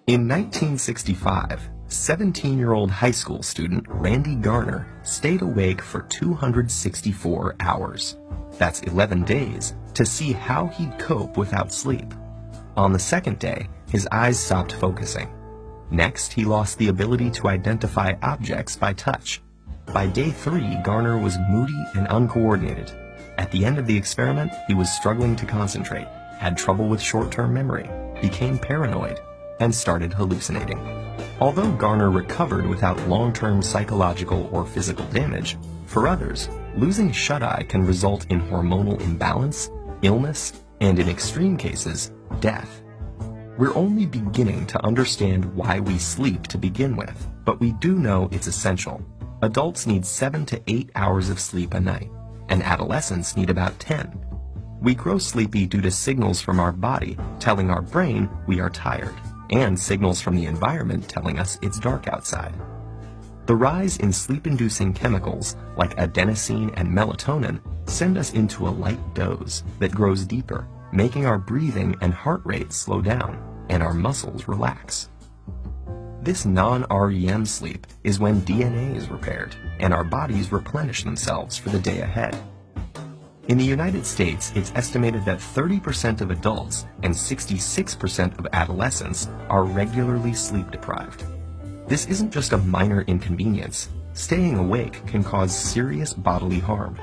In 1965, 17-year-old high school student Randy Garner stayed awake for 264 hours. That's 11 days, to see how he'd cope without sleep. On the second day, his eyes stopped focusing. Next, he lost the ability to identify objects by touch. By day 3, Garner was moody and uncoordinated. At the end of the experiment, he was struggling to concentrate, had trouble with short-term memory, became paranoid, and started hallucinating. Although Garner recovered without long-term psychological or physical damage, for others, losing shut-eye can result in hormonal imbalance, illness, and in extreme cases, death. We're only beginning to understand why we sleep to begin with, but we do know it's essential. Adults need 7 to 8 hours of sleep a night, and adolescents need about 10. We grow sleepy due to signals from our body telling our brain we are tired, and signals from the environment telling us it's dark outside. The rise in sleep-inducing chemicals like adenosine and melatonin send us into a light doze that grows deeper, making our breathing and heart rate slow down and our muscles relax. This non-REM sleep is when DNA is repaired and our bodies replenish themselves for the day ahead. In the United States, it's estimated that 30% of adults and 66% of adolescents are regularly sleep-deprived. This isn't just a minor inconvenience. Staying awake can cause serious bodily harm.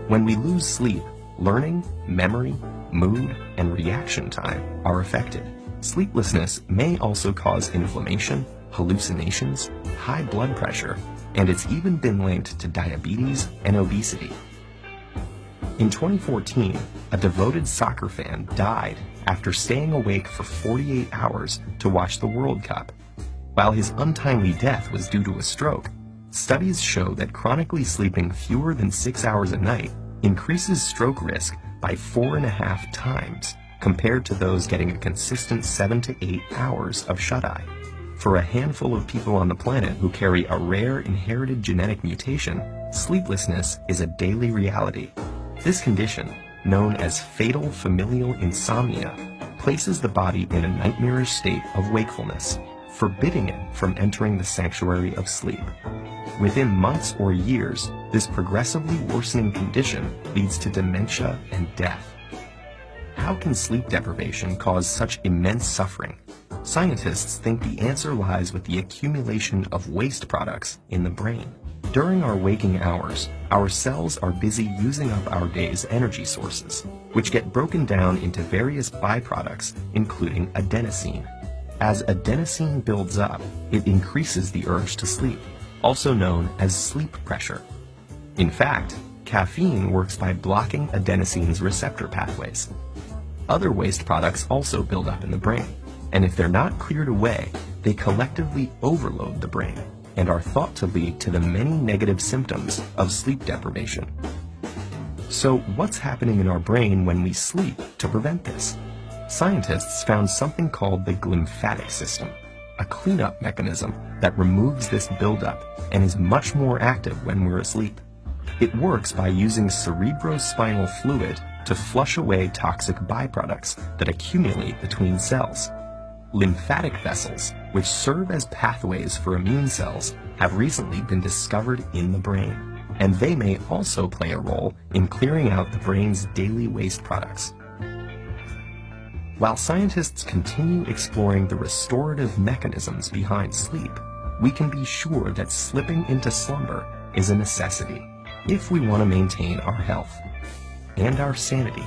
When we lose sleep, learning, memory, mood, and reaction time are affected. Sleeplessness may also cause inflammation, hallucinations, high blood pressure, and it's even been linked to diabetes and obesity. In 2014, a devoted soccer fan died after staying awake for 48 hours to watch the World Cup. While his untimely death was due to a stroke, studies show that chronically sleeping fewer than 6 hours a night increases stroke risk by 4.5 times compared to those getting a consistent 7 to 8 hours of shut-eye. For a handful of people on the planet who carry a rare inherited genetic mutation, sleeplessness is a daily reality. This condition, known as fatal familial insomnia, places the body in a nightmarish state of wakefulness, forbidding it from entering the sanctuary of sleep. Within months or years, this progressively worsening condition leads to dementia and death. How can sleep deprivation cause such immense suffering? Scientists think the answer lies with the accumulation of waste products in the brain. During our waking hours, our cells are busy using up our day's energy sources, which get broken down into various byproducts, including adenosine. As adenosine builds up, it increases the urge to sleep, also known as sleep pressure. In fact, caffeine works by blocking adenosine's receptor pathways. Other waste products also build up in the brain, and if they're not cleared away, they collectively overload the brain and are thought to lead to the many negative symptoms of sleep deprivation. So what's happening in our brain when we sleep to prevent this? Scientists found something called the glymphatic system, a cleanup mechanism that removes this buildup and is much more active when we're asleep. It works by using cerebrospinal fluid to flush away toxic byproducts that accumulate between cells. Lymphatic vessels, which serve as pathways for immune cells, have recently been discovered in the brain, and they may also play a role in clearing out the brain's daily waste products. While scientists continue exploring the restorative mechanisms behind sleep, we can be sure that slipping into slumber is a necessity if we want to maintain our health and our sanity.